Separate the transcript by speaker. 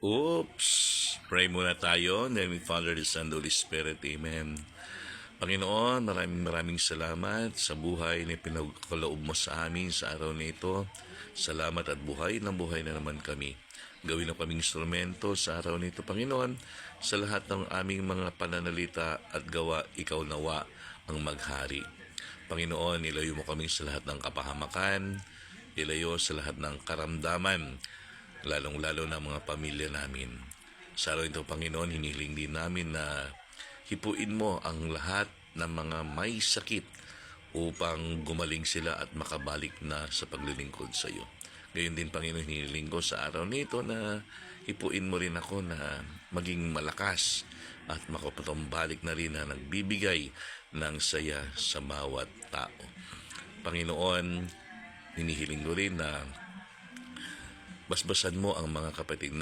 Speaker 1: Oops! Pray muna tayo. In the name of the Father, the Son, the Holy Spirit. Amen. Panginoon, maraming salamat sa buhay na pinagkaloob mo sa amin sa araw na ito. Salamat at buhay na naman kami. Gawin na kaming instrumento sa araw na ito, Panginoon. Sa lahat ng aming mga pananalita at gawa, ikaw nawa ang maghari. Panginoon, ilayo mo kami sa lahat ng kapahamakan, ilayo sa lahat ng karamdaman, lalong-lalo na mga pamilya namin. Sa araw ito, Panginoon, hinihiling din namin na hipuin mo ang lahat ng mga may sakit upang gumaling sila at makabalik na sa paglilingkod sa iyo. Gayon din, Panginoon, hinihiling ko sa araw nito na hipuin mo rin ako na maging malakas at makapatumbalik na rin na nagbibigay ng saya sa bawat tao. Panginoon, hinihiling ko rin na basbasan mo ang mga kapatid